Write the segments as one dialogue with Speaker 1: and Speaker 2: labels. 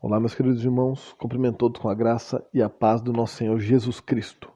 Speaker 1: Olá, meus queridos irmãos, cumprimento todos com a graça e a paz do nosso Senhor Jesus Cristo.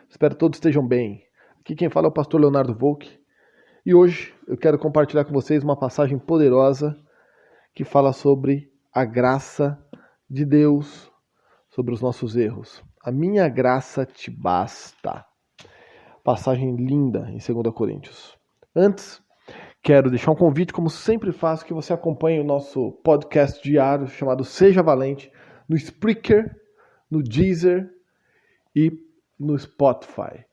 Speaker 1: Espero que todos estejam bem. Aqui quem fala é o pastor Leonardo Volk e hoje eu quero compartilhar com vocês uma passagem poderosa que fala sobre a graça de Deus, sobre os nossos erros. A minha graça te basta. Passagem linda em 2 Coríntios. Antes, quero deixar um convite, como sempre faço, que você acompanhe o nosso podcast diário chamado Seja Valente no Spreaker, no Deezer e no Spotify.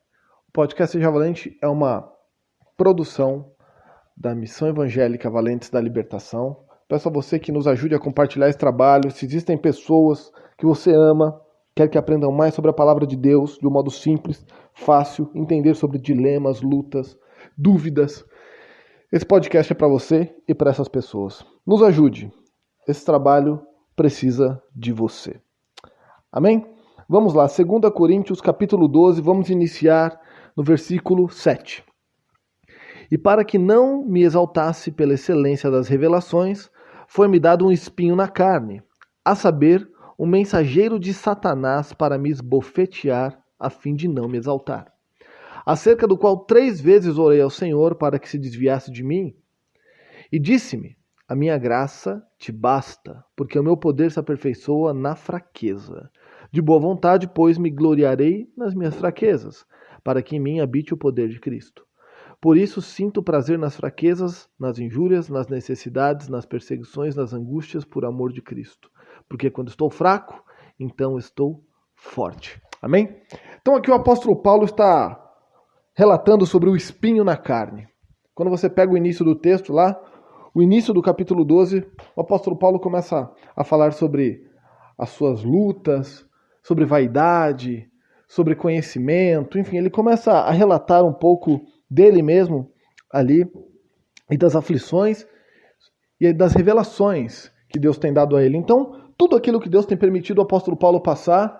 Speaker 1: O podcast Seja Valente é uma produção da Missão Evangélica Valentes da Libertação. Peço a você que nos ajude a compartilhar esse trabalho. Se existem pessoas que você ama, quer que aprendam mais sobre a palavra de Deus de um modo simples, fácil, entender sobre dilemas, lutas, dúvidas, esse podcast é para você e para essas pessoas. Nos ajude. Esse trabalho precisa de você. Amém? Vamos lá, 2 Coríntios capítulo 12, vamos iniciar no versículo 7. E para que não me exaltasse pela excelência das revelações, foi-me dado um espinho na carne, a saber, um mensageiro de Satanás para me esbofetear, a fim de não me exaltar. Acerca do qual 3 vezes orei ao Senhor para que se desviasse de mim. E disse-me, a minha graça te basta, porque o meu poder se aperfeiçoa na fraqueza. De boa vontade, pois, me gloriarei nas minhas fraquezas, para que em mim habite o poder de Cristo. Por isso sinto prazer nas fraquezas, nas injúrias, nas necessidades, nas perseguições, nas angústias, por amor de Cristo. Porque quando estou fraco, então estou forte. Amém? Então aqui o apóstolo Paulo está relatando sobre o espinho na carne. Quando você pega o início do texto lá, o início do capítulo 12, o apóstolo Paulo começa a falar sobre as suas lutas, sobre vaidade, sobre conhecimento, enfim, ele começa a relatar um pouco dele mesmo ali, e das aflições e das revelações que Deus tem dado a ele. Então, tudo aquilo que Deus tem permitido o apóstolo Paulo passar,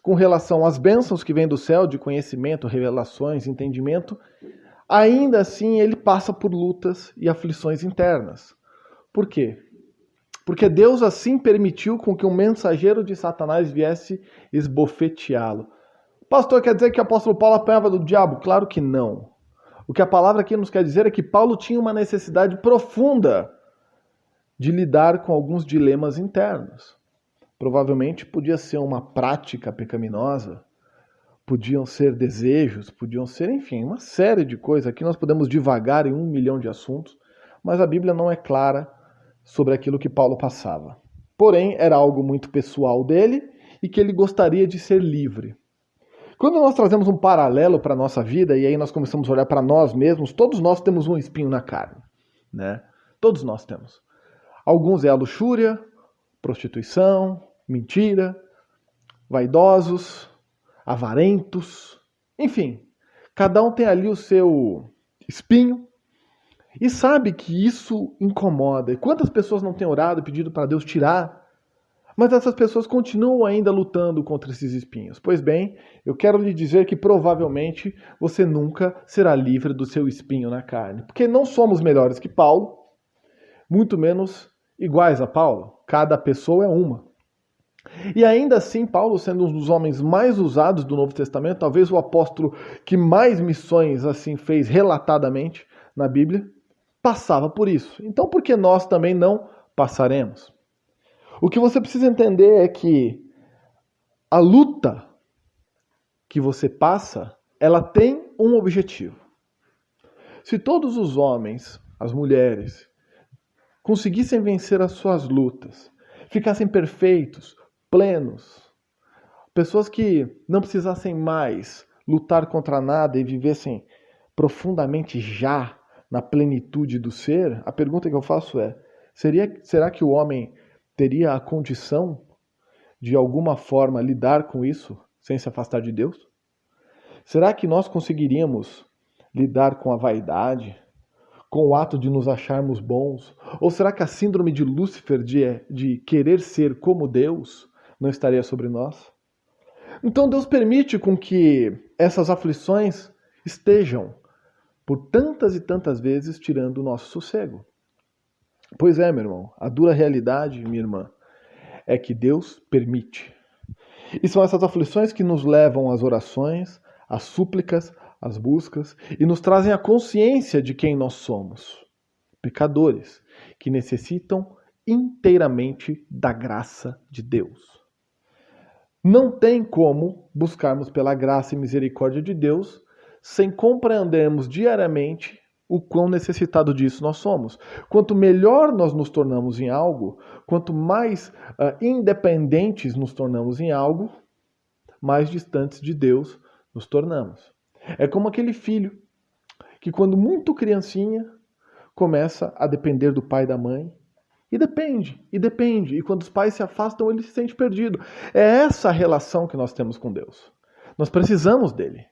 Speaker 1: com relação às bênçãos que vêm do céu, de conhecimento, revelações, entendimento, ainda assim ele passa por lutas e aflições internas. Por quê? Porque Deus assim permitiu com que um mensageiro de Satanás viesse esbofeteá-lo. Pastor, quer dizer que o apóstolo Paulo apanhava do diabo? Claro que não. O que a palavra aqui nos quer dizer é que Paulo tinha uma necessidade profunda de lidar com alguns dilemas internos. Provavelmente podia ser uma prática pecaminosa, podiam ser desejos, podiam ser, enfim, uma série de coisas. Aqui nós podemos divagar em 1 milhão de assuntos, mas a Bíblia não é clara sobre aquilo que Paulo passava. Porém, era algo muito pessoal dele e que ele gostaria de ser livre. Quando nós trazemos um paralelo para a nossa vida, e aí nós começamos a olhar para nós mesmos, todos nós temos um espinho na carne, né? Todos nós temos. Alguns é a luxúria, prostituição, mentira, vaidosos, avarentos, enfim, cada um tem ali o seu espinho e sabe que isso incomoda. E quantas pessoas não têm orado e pedido para Deus tirar, mas essas pessoas continuam ainda lutando contra esses espinhos. Pois bem, eu quero lhe dizer que provavelmente você nunca será livre do seu espinho na carne, porque não somos melhores que Paulo, muito menos iguais a Paulo. Cada pessoa é uma. E ainda assim, Paulo, sendo um dos homens mais usados do Novo Testamento, talvez o apóstolo que mais missões assim fez relatadamente na Bíblia, passava por isso. Então, por que nós também não passaremos? O que você precisa entender é que a luta que você passa, ela tem um objetivo. Se todos os homens, as mulheres, conseguissem vencer as suas lutas, ficassem perfeitos, plenos, pessoas que não precisassem mais lutar contra nada e vivessem profundamente já na plenitude do ser, a pergunta que eu faço é, será que o homem teria a condição de alguma forma lidar com isso sem se afastar de Deus? Será que nós conseguiríamos lidar com a vaidade, com o ato de nos acharmos bons? Ou será que a síndrome de Lúcifer de querer ser como Deus não estaria sobre nós? Então Deus permite com que essas aflições estejam por tantas e tantas vezes tirando o nosso sossego. Pois é, meu irmão, a dura realidade, minha irmã, é que Deus permite. E são essas aflições que nos levam às orações, às súplicas, às buscas e nos trazem a consciência de quem nós somos. Pecadores que necessitam inteiramente da graça de Deus. Não tem como buscarmos pela graça e misericórdia de Deus sem compreendermos diariamente o quão necessitado disso nós somos. Quanto melhor nós nos tornamos em algo, quanto mais independentes nos tornamos em algo, mais distantes de Deus nos tornamos. É como aquele filho que, quando muito criancinha, começa a depender do pai e da mãe. E depende. E quando os pais se afastam, ele se sente perdido. É essa a relação que nós temos com Deus. Nós precisamos dele.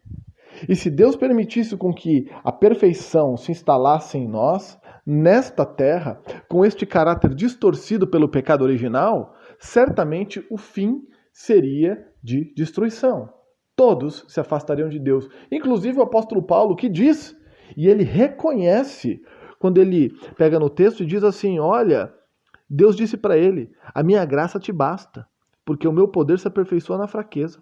Speaker 1: E se Deus permitisse com que a perfeição se instalasse em nós, nesta terra, com este caráter distorcido pelo pecado original, certamente o fim seria de destruição. Todos se afastariam de Deus. Inclusive o apóstolo Paulo, que diz, e ele reconhece, quando ele pega no texto e diz assim, olha, Deus disse para ele, a minha graça te basta, porque o meu poder se aperfeiçoa na fraqueza.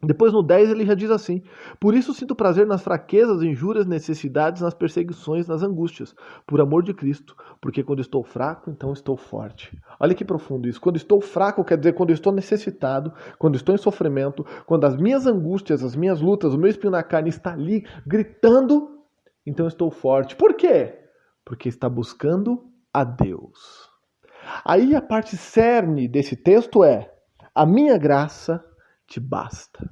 Speaker 1: Depois no 10 ele já diz assim, por isso sinto prazer nas fraquezas, injúrias, necessidades, nas perseguições, nas angústias, por amor de Cristo, porque quando estou fraco, então estou forte. Olha que profundo isso. Quando estou fraco quer dizer quando estou necessitado, quando estou em sofrimento, quando as minhas angústias, as minhas lutas, o meu espinho na carne está ali gritando, então estou forte. Por quê? Porque está buscando a Deus. Aí a parte cerne desse texto é, a minha graça te basta.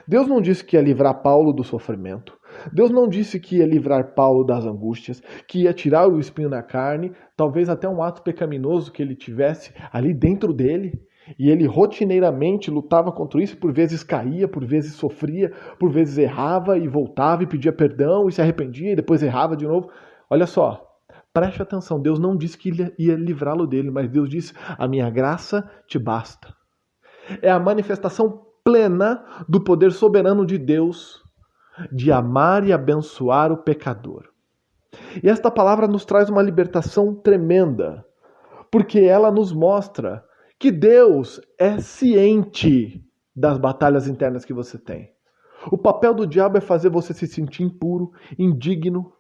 Speaker 1: Deus não disse que ia livrar Paulo do sofrimento. Deus não disse que ia livrar Paulo das angústias, que ia tirar o espinho na carne, talvez até um ato pecaminoso que ele tivesse ali dentro dele. E ele rotineiramente lutava contra isso, por vezes caía, por vezes sofria, por vezes errava e voltava e pedia perdão e se arrependia e depois errava de novo. Olha só, preste atenção, Deus não disse que ia livrá-lo dele, mas Deus disse, a minha graça te basta. É a manifestação plena do poder soberano de Deus de amar e abençoar o pecador. E esta palavra nos traz uma libertação tremenda, porque ela nos mostra que Deus é ciente das batalhas internas que você tem. O papel do diabo é fazer você se sentir impuro, indigno,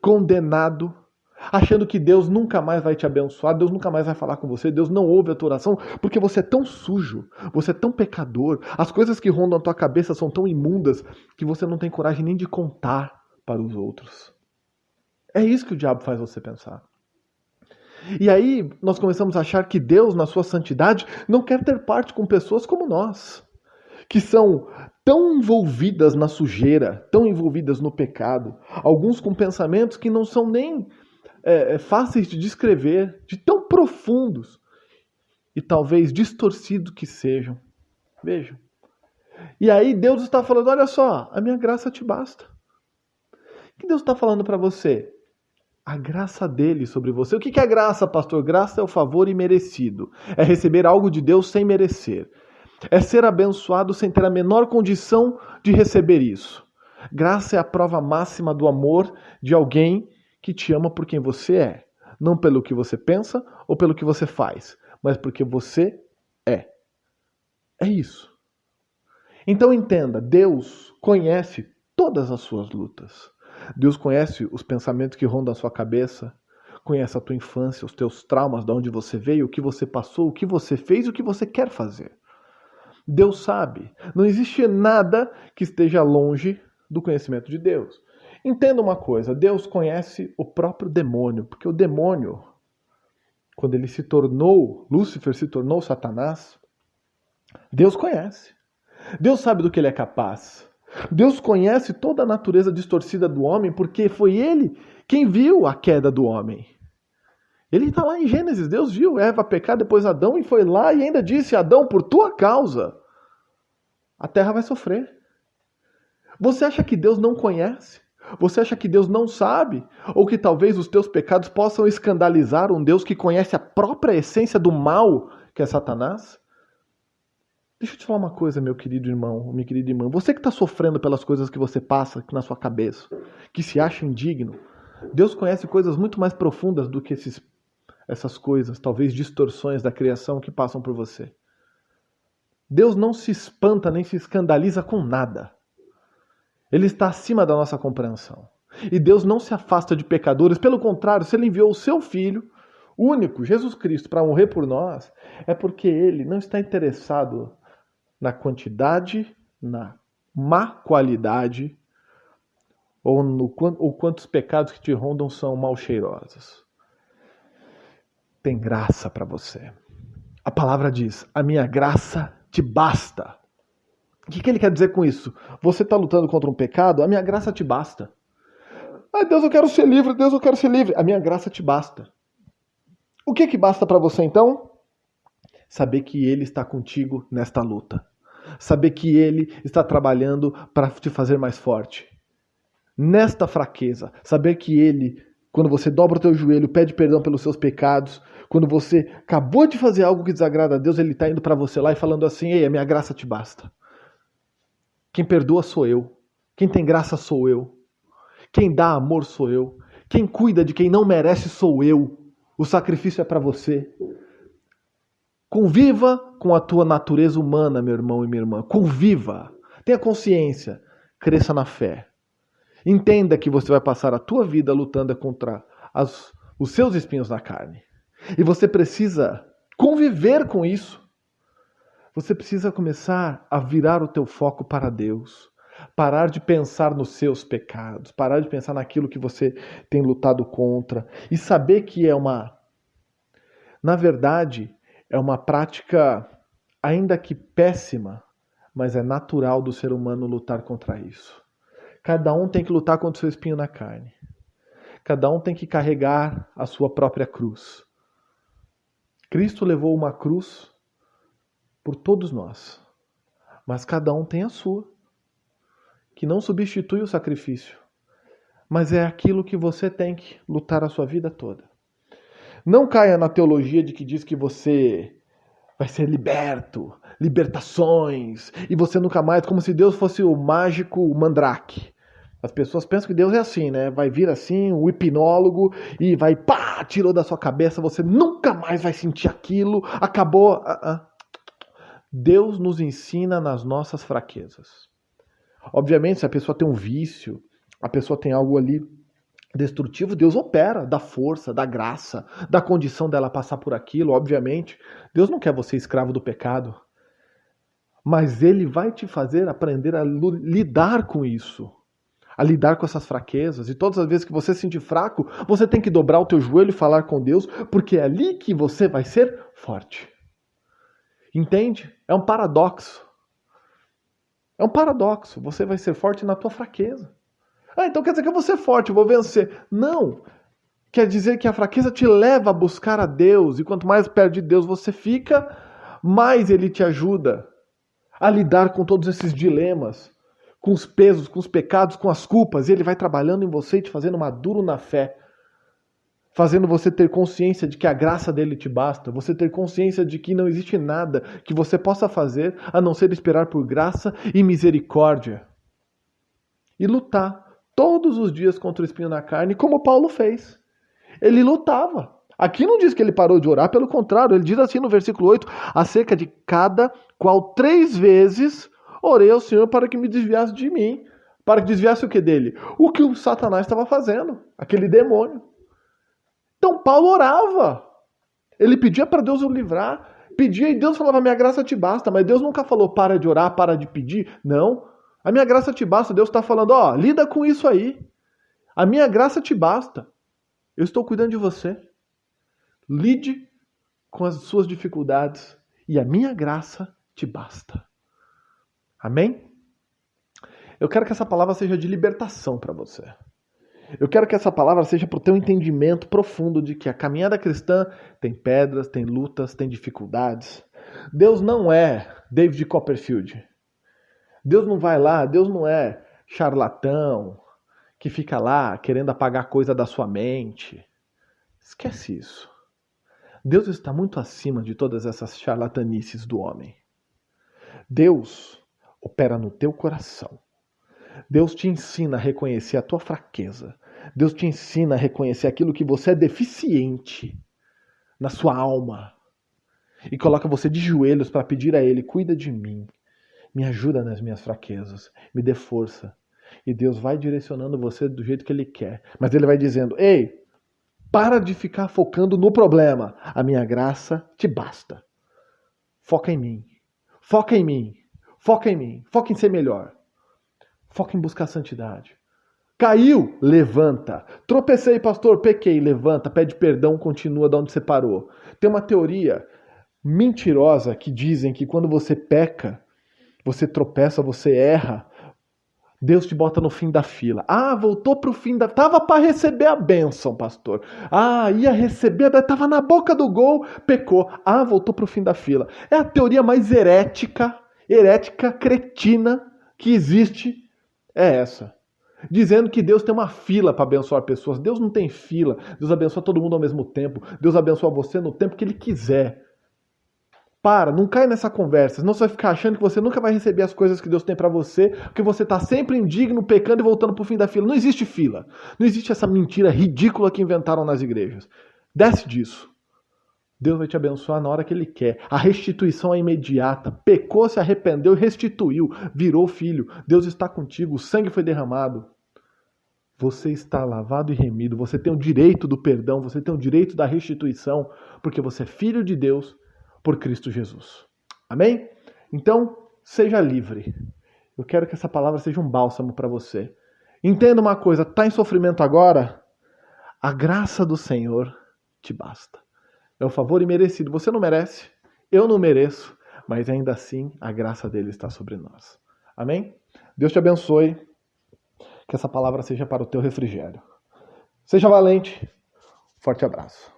Speaker 1: condenado, achando que Deus nunca mais vai te abençoar, Deus nunca mais vai falar com você, Deus não ouve a tua oração, porque você é tão sujo, você é tão pecador, as coisas que rondam a tua cabeça são tão imundas que você não tem coragem nem de contar para os outros. É isso que o diabo faz você pensar. E aí nós começamos a achar que Deus, na sua santidade, não quer ter parte com pessoas como nós, que são tão envolvidas na sujeira, tão envolvidas no pecado, alguns com pensamentos que não são nem fáceis de descrever, de tão profundos e talvez distorcidos que sejam. Vejam. E aí Deus está falando, olha só, a minha graça te basta. O que Deus está falando para você? A graça dele sobre você. O que é graça, pastor? Graça é o favor imerecido. É receber algo de Deus sem merecer. É ser abençoado sem ter a menor condição de receber isso. Graça é a prova máxima do amor de alguém que te ama por quem você é. Não pelo que você pensa ou pelo que você faz, mas porque você é. É isso. Então entenda, Deus conhece todas as suas lutas. Deus conhece os pensamentos que rondam a sua cabeça, conhece a tua infância, os teus traumas, de onde você veio, o que você passou, o que você fez e o que você quer fazer. Deus sabe. Não existe nada que esteja longe do conhecimento de Deus. Entenda uma coisa, Deus conhece o próprio demônio, porque o demônio, quando ele se tornou, Lúcifer se tornou Satanás, Deus conhece. Deus sabe do que ele é capaz. Deus conhece toda a natureza distorcida do homem, porque foi ele quem viu a queda do homem. Ele está lá em Gênesis, Deus viu Eva pecar, depois Adão, e foi lá e ainda disse, Adão, por tua causa, a terra vai sofrer. Você acha que Deus não conhece? Você acha que Deus não sabe? Ou que talvez os teus pecados possam escandalizar um Deus que conhece a própria essência do mal, que é Satanás? Deixa eu te falar uma coisa, meu querido irmão, minha querida irmã. Você que está sofrendo pelas coisas que você passa aqui na sua cabeça, que se acha indigno, Deus conhece coisas muito mais profundas do que esses essas coisas, talvez distorções da criação que passam por você. Deus não se espanta nem se escandaliza com nada. Ele está acima da nossa compreensão. E Deus não se afasta de pecadores. Pelo contrário, se Ele enviou o seu Filho, único, Jesus Cristo, para morrer por nós, é porque Ele não está interessado na quantidade, na má qualidade, ou quantos pecados que te rondam são mal cheirosos. Tem graça para você. A palavra diz, a minha graça te basta. O que ele quer dizer com isso? Você está lutando contra um pecado? A minha graça te basta. Ai, Deus, eu quero ser livre. Deus, eu quero ser livre. A minha graça te basta. O que basta para você, então? Saber que Ele está contigo nesta luta. Saber que Ele está trabalhando para te fazer mais forte. Nesta fraqueza. Saber que Ele, quando você dobra o teu joelho, pede perdão pelos seus pecados, quando você acabou de fazer algo que desagrada a Deus, Ele está indo para você lá e falando assim, ei, a minha graça te basta. Quem perdoa sou eu. Quem tem graça sou eu. Quem dá amor sou eu. Quem cuida de quem não merece sou eu. O sacrifício é para você. Conviva com a tua natureza humana, meu irmão e minha irmã. Conviva. Tenha consciência. Cresça na fé. Entenda que você vai passar a tua vida lutando contra os seus espinhos na carne. E você precisa conviver com isso. Você precisa começar a virar o teu foco para Deus. Parar de pensar nos seus pecados. Parar de pensar naquilo que você tem lutado contra. E saber que na verdade, é uma prática, ainda que péssima, mas é natural do ser humano lutar contra isso. Cada um tem que lutar contra o seu espinho na carne. Cada um tem que carregar a sua própria cruz. Cristo levou uma cruz por todos nós. Mas cada um tem a sua, que não substitui o sacrifício, mas é aquilo que você tem que lutar a sua vida toda. Não caia na teologia de que diz que você vai ser liberto, libertações, e você nunca mais, como se Deus fosse o mágico mandrake. As pessoas pensam que Deus é assim, né? Vai vir assim, o hipnólogo, e vai, pá, tirou da sua cabeça, você nunca mais vai sentir aquilo, acabou. Deus nos ensina nas nossas fraquezas. Obviamente, se a pessoa tem um vício, a pessoa tem algo ali destrutivo, Deus opera, dá força, dá graça, dá condição dela passar por aquilo, obviamente. Deus não quer você escravo do pecado, mas Ele vai te fazer aprender a lidar com isso, a lidar com essas fraquezas. E todas as vezes que você se sentir fraco, você tem que dobrar o teu joelho e falar com Deus, porque é ali que você vai ser forte. Entende? É um paradoxo. É um paradoxo. Você vai ser forte na tua fraqueza. Então quer dizer que eu vou ser forte, eu vou vencer. Não. Quer dizer que a fraqueza te leva a buscar a Deus. E quanto mais perto de Deus você fica, mais Ele te ajuda a lidar com todos esses dilemas, com os pesos, com os pecados, com as culpas. E Ele vai trabalhando em você e te fazendo maduro na fé. Fazendo você ter consciência de que a graça dele te basta. Você ter consciência de que não existe nada que você possa fazer a não ser esperar por graça e misericórdia. E lutar todos os dias contra o espinho na carne, como Paulo fez. Ele lutava. Aqui não diz que ele parou de orar, pelo contrário, ele diz assim no versículo 8, acerca de cada qual 3 vezes orei ao Senhor para que me desviasse de mim. Para que desviasse o que dele? O que o Satanás estava fazendo, aquele demônio. Então Paulo orava. Ele pedia para Deus o livrar. Pedia e Deus falava, minha graça te basta. Mas Deus nunca falou, para de orar, para de pedir. Não. A minha graça te basta. Deus está falando, lida com isso aí. A minha graça te basta. Eu estou cuidando de você. Lide com as suas dificuldades. E a minha graça te basta. Amém? Eu quero que essa palavra seja de libertação para você. Eu quero que essa palavra seja para o teu entendimento profundo de que a caminhada cristã tem pedras, tem lutas, tem dificuldades. Deus não é David Copperfield. Deus não vai lá, Deus não é charlatão que fica lá querendo apagar coisa da sua mente. Esquece isso. Deus está muito acima de todas essas charlatanices do homem. Deus opera no teu coração. Deus te ensina a reconhecer a tua fraqueza. Deus te ensina a reconhecer aquilo que você é deficiente. na sua alma e coloca você de joelhos para pedir a Ele: cuida de mim, me ajuda nas minhas fraquezas, me dê força. E Deus vai direcionando você do jeito que Ele quer. Mas Ele vai dizendo: ei, para de ficar focando no problema. A minha graça te basta. Foca em mim. Foca em mim. Foca em mim. Foca em ser melhor. Foca em buscar santidade. Caiu, levanta. Tropecei, pastor, pequei, levanta, pede perdão, continua de onde você parou. Tem uma teoria mentirosa que dizem que quando você peca, você tropeça, você erra, Deus te bota no fim da fila. Ah, voltou pro fim da... Tava para receber a bênção, pastor. Ah, ia receber, tava na boca do gol, pecou. Ah, voltou pro fim da fila. É a teoria mais herética, cretina que existe. É essa. Dizendo que Deus tem uma fila para abençoar pessoas. Deus não tem fila. Deus abençoa todo mundo ao mesmo tempo. Deus abençoa você no tempo que Ele quiser. Não cai nessa conversa, senão você vai ficar achando que você nunca vai receber as coisas que Deus tem pra você, porque você tá sempre indigno, pecando e voltando pro fim da fila. Não existe fila. Não existe essa mentira ridícula que inventaram nas igrejas. Desce disso. Deus vai te abençoar na hora que Ele quer. A restituição é imediata. Pecou, se arrependeu e restituiu. Virou filho. Deus está contigo. O sangue foi derramado. Você está lavado e remido. Você tem o direito do perdão. Você tem o direito da restituição, porque você é filho de Deus por Cristo Jesus. Amém? Então, seja livre. Eu quero que essa palavra seja um bálsamo para você. Entenda uma coisa, está em sofrimento agora? A graça do Senhor te basta. É um favor imerecido. Você não merece, eu não mereço, mas ainda assim a graça dele está sobre nós. Amém? Deus te abençoe. Que essa palavra seja para o teu refrigério. Seja valente. Forte abraço.